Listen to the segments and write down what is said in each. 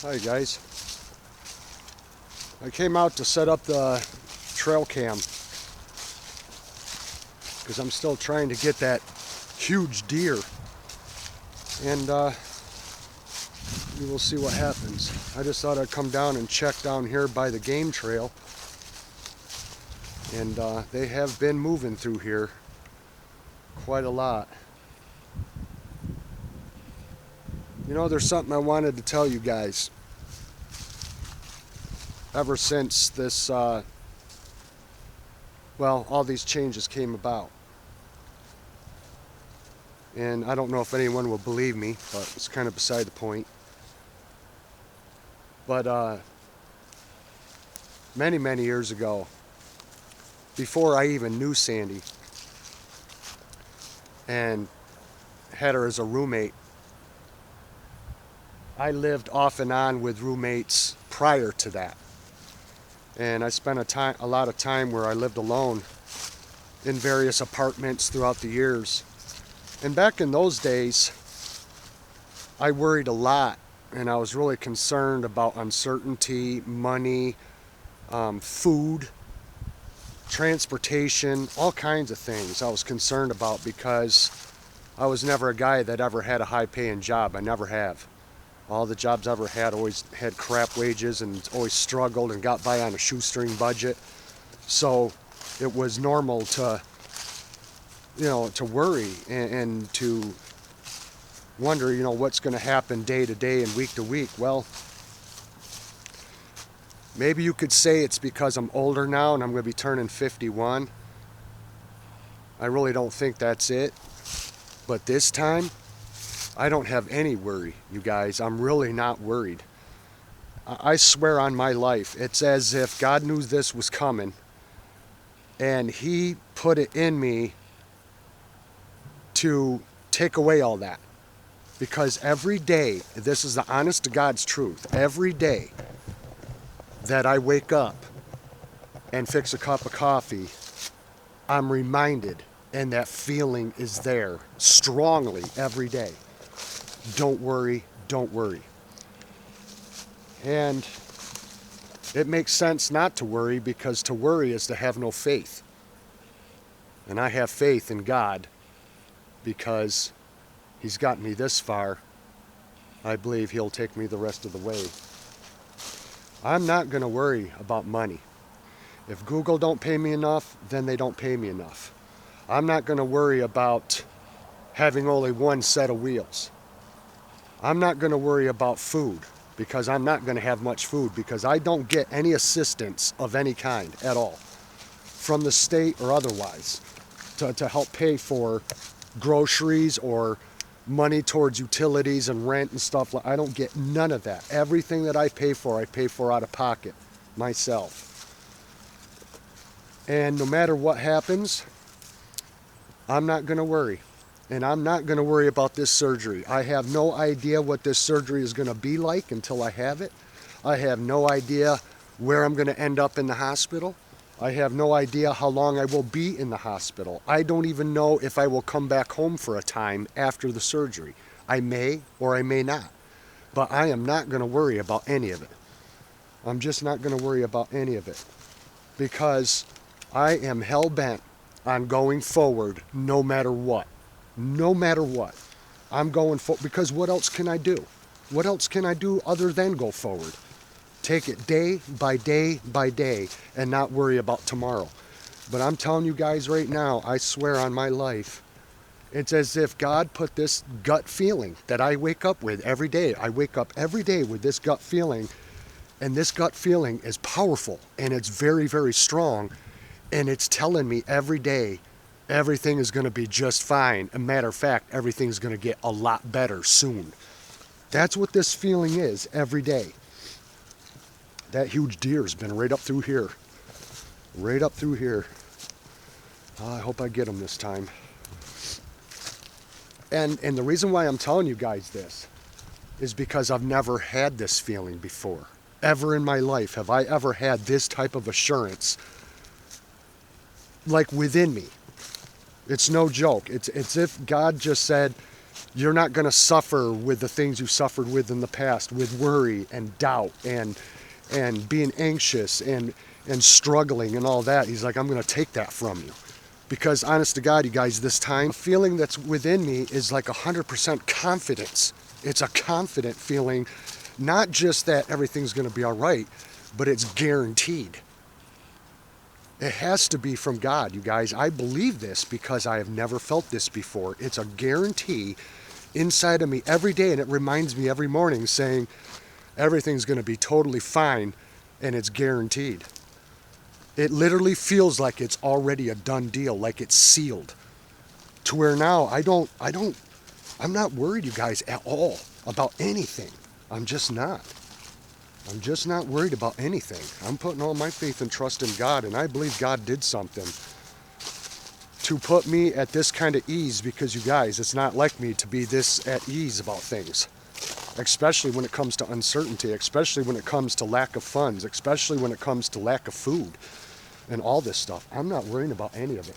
Hi guys. I came out to set up the trail cam because I'm still trying to get that huge deer, and we will see what happens. I just thought I'd come down and check down here by the game trail, and they have been moving through here quite a lot. You know, there's something I wanted to tell you guys ever since this all these changes came about. And I don't know if anyone will believe me, but it's kind of beside the point. But many, many years ago, before I even knew Sandy and had her as a roommate, I lived off and on with roommates prior to that. And I spent a lot of time where I lived alone in various apartments throughout the years. And back in those days, I worried a lot, and I was really concerned about uncertainty, money, food, transportation, all kinds of things I was concerned about because I was never a guy that ever had a high-paying job. I never have. All the jobs I ever had always had crap wages and always struggled and got by on a shoestring budget. So it was normal to worry and to wonder, what's going to happen day to day and week to week. Well, maybe you could say it's because I'm older now and I'm going to be turning 51. I really don't think that's it. But this time, I don't have any worry, you guys. I'm really not worried. I swear on my life, it's as if God knew this was coming and He put it in me to take away all that. Because every day, this is the honest to God's truth, every day that I wake up and fix a cup of coffee, I'm reminded, and that feeling is there strongly every day. Don't worry, don't worry. And it makes sense not to worry, because to worry is to have no faith. And I have faith in God because He's gotten me this far. I believe He'll take me the rest of the way. I'm not going to worry about money. If Google don't pay me enough, then they don't pay me enough. I'm not going to worry about having only one set of wheels. I'm not going to worry about food, because I'm not going to have much food, because I don't get any assistance of any kind at all from the state or otherwise to help pay for groceries or money towards utilities and rent and stuff. I don't get none of that. Everything that I pay for out of pocket myself. And no matter what happens, I'm not going to worry. And I'm not going to worry about this surgery. I have no idea what this surgery is going to be like until I have it. I have no idea where I'm going to end up in the hospital. I have no idea how long I will be in the hospital. I don't even know if I will come back home for a time after the surgery. I may or I may not. But I am not going to worry about any of it. I'm just not going to worry about any of it. Because I am hell-bent on going forward no matter what. No matter what. I'm going forward, because what else can I do? What else can I do other than go forward? Take it day by day by day and not worry about tomorrow. But I'm telling you guys right now, I swear on my life, it's as if God put this gut feeling that I wake up with every day. I wake up every day with this gut feeling, and this gut feeling is powerful, and it's very, very strong, and it's telling me every day everything is going to be just fine. A matter of fact, everything's going to get a lot better soon. That's what this feeling is every day. That huge deer's been right up through here. Right up through here. I hope I get him this time. And the reason why I'm telling you guys this is because I've never had this feeling before. Ever in my life have I ever had this type of assurance, like within me. It's no joke. It's if God just said, You're not going to suffer with the things you suffered with in the past, with worry and doubt and being anxious and struggling and all that. He's like, I'm going to take that from you. Because honest to God, you guys, this time, the feeling that's within me is like 100% confidence. It's a confident feeling, not just that everything's going to be all right, but it's guaranteed. It has to be from God, you guys. I believe this because I have never felt this before. It's a guarantee inside of me every day, and it reminds me every morning saying everything's going to be totally fine, and it's guaranteed. It literally feels like it's already a done deal, like it's sealed. To where now I'm not worried, you guys, at all about anything. I'm just not. I'm just not worried about anything. I'm putting all my faith and trust in God, and I believe God did something to put me at this kind of ease, because you guys, it's not like me to be this at ease about things, especially when it comes to uncertainty, especially when it comes to lack of funds, especially when it comes to lack of food and all this stuff. I'm not worrying about any of it.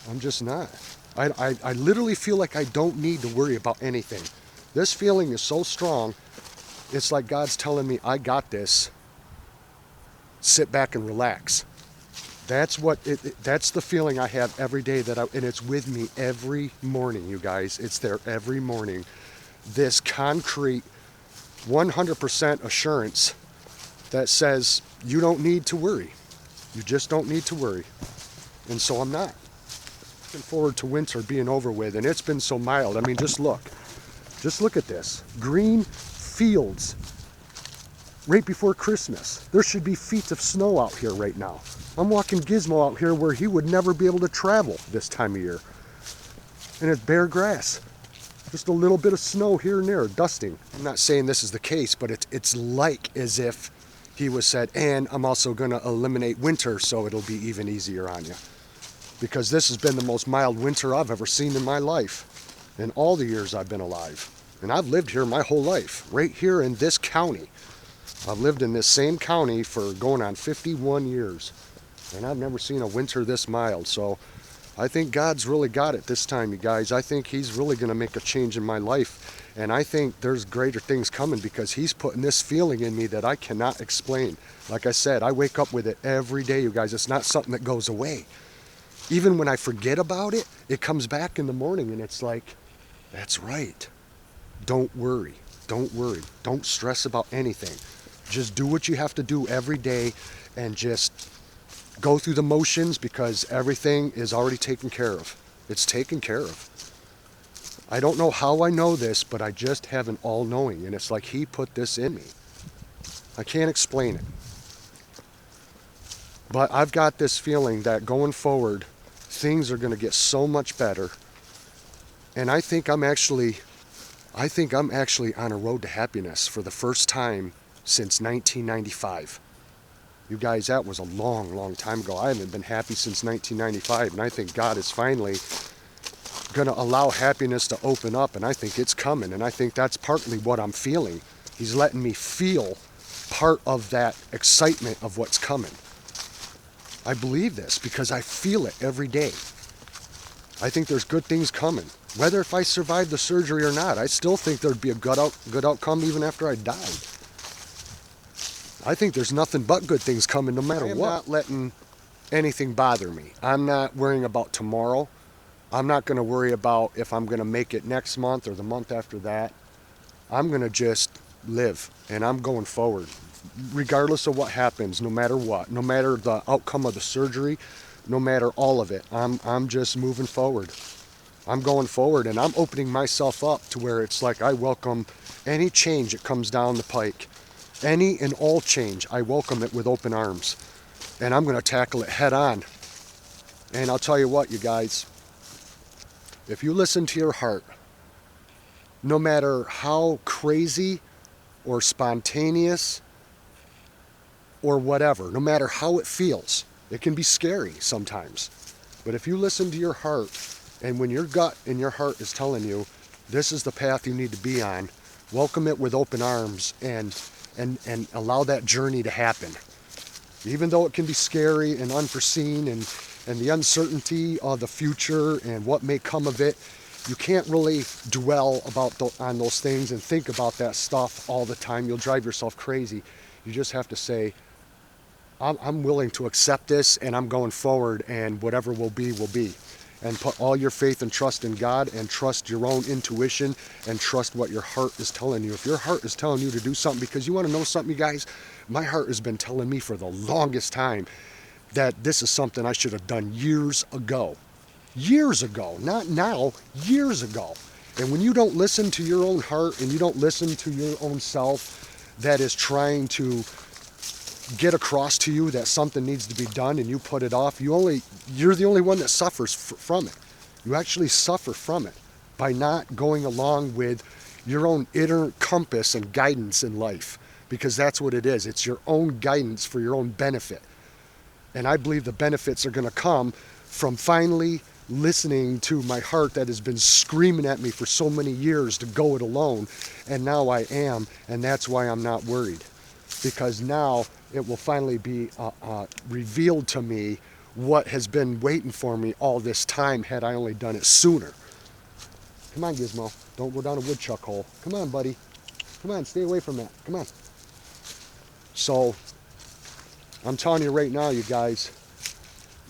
I'm just not. I literally feel like I don't need to worry about anything. This feeling is so strong. It's like God's telling me, I got this. Sit back and relax. That's the feeling I have every day, and it's with me every morning, you guys. It's there every morning. This concrete 100% assurance that says you don't need to worry. You just don't need to worry. And so I'm not. Looking forward to winter being over with, and it's been so mild. I mean, just look at this. Green fields right before Christmas. There should be feet of snow out here right now. I'm walking Gizmo out here where he would never be able to travel this time of year. And it's bare grass. Just a little bit of snow here and there, dusting. I'm not saying this is the case, but it's like as if he was said, and I'm also going to eliminate winter so it'll be even easier on you. Because this has been the most mild winter I've ever seen in my life, in all the years I've been alive. And I've lived here my whole life, right here in this county. I've lived in this same county for going on 51 years. And I've never seen a winter this mild. So I think God's really got it this time, you guys. I think he's really going to make a change in my life. And I think there's greater things coming because he's putting this feeling in me that I cannot explain. Like I said, I wake up with it every day, you guys. It's not something that goes away. Even when I forget about it, it comes back in the morning and it's like, that's right. Don't worry. Don't worry. Don't stress about anything. Just do what you have to do every day and just go through the motions because everything is already taken care of. It's taken care of. I don't know how I know this, but I just have an all-knowing, and it's like he put this in me. I can't explain it. But I've got this feeling that going forward, things are going to get so much better. And I think I'm actually on a road to happiness for the first time since 1995. You guys, that was a long, long time ago. I haven't been happy since 1995, and I think God is finally going to allow happiness to open up, and I think it's coming, and I think that's partly what I'm feeling. He's letting me feel part of that excitement of what's coming. I believe this because I feel it every day. I think there's good things coming. Whether if I survive the surgery or not, I still think there'd be a good outcome even after I died. I think there's nothing but good things coming no matter what. I'm not letting anything bother me. I'm not worrying about tomorrow. I'm not going to worry about if I'm going to make it next month or the month after that. I'm going to just live, and I'm going forward. Regardless of what happens, no matter what, no matter the outcome of the surgery, no matter all of it, I'm just moving forward. I'm going forward, and I'm opening myself up to where it's like I welcome any change that comes down the pike. Any and all change, I welcome it with open arms. And I'm going to tackle it head on. And I'll tell you what, you guys, if you listen to your heart, no matter how crazy or spontaneous or whatever, no matter how it feels, it can be scary sometimes. But if you listen to your heart, and when your gut and your heart is telling you, this is the path you need to be on, welcome it with open arms and allow that journey to happen. Even though it can be scary and unforeseen and the uncertainty of the future and what may come of it, You can't really dwell on those things and think about that stuff all the time. You'll drive yourself crazy. You just have to say, I'm willing to accept this, and I'm going forward, and whatever will be, will be. And put all your faith and trust in God, and trust your own intuition, and trust what your heart is telling you. If your heart is telling you to do something, because you want to know something, you guys, my heart has been telling me for the longest time that this is something I should have done years ago. Years ago, not now, years ago. And when you don't listen to your own heart, and you don't listen to your own self that is trying to get across to you that something needs to be done, and you put it off, you're the only one that suffers from it. You actually suffer from it by not going along with your own inner compass and guidance in life, because that's what it is. It's your own guidance for your own benefit. And I believe the benefits are going to come from finally listening to my heart that has been screaming at me for so many years to go it alone. And now I am, and that's why I'm not worried. Because now it will finally be revealed to me what has been waiting for me all this time, had I only done it sooner. Come on, Gizmo. Don't go down a woodchuck hole. Come on, buddy. Come on, stay away from that. Come on. So, I'm telling you right now, you guys,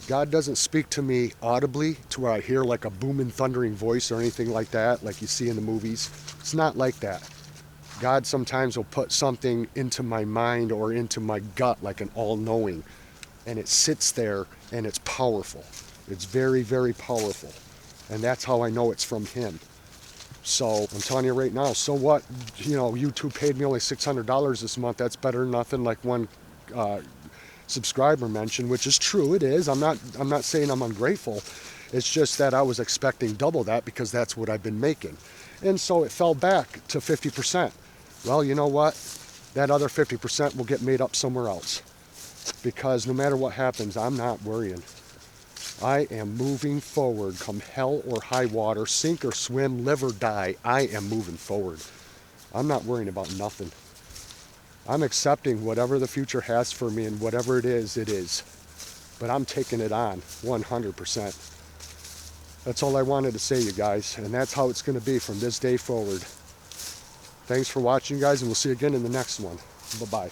God doesn't speak to me audibly to where I hear like a booming, thundering voice or anything like that, like you see in the movies. It's not like that. God sometimes will put something into my mind or into my gut like an all-knowing, and it sits there, and it's powerful. It's very, very powerful. And that's how I know it's from Him. So I'm telling you right now, so what? You know, YouTube paid me only $600 this month. That's better than nothing, like one subscriber mentioned, which is true. It is. I'm not saying I'm ungrateful. It's just that I was expecting double that, because that's what I've been making. And so it fell back to 50%. Well, you know what? That other 50% will get made up somewhere else. Because no matter what happens, I'm not worrying. I am moving forward, come hell or high water, sink or swim, live or die. I am moving forward. I'm not worrying about nothing. I'm accepting whatever the future has for me, and whatever it is, it is. But I'm taking it on 100%. That's all I wanted to say, you guys. And that's how it's going to be from this day forward. Thanks for watching, guys, and we'll see you again in the next one. Bye-bye.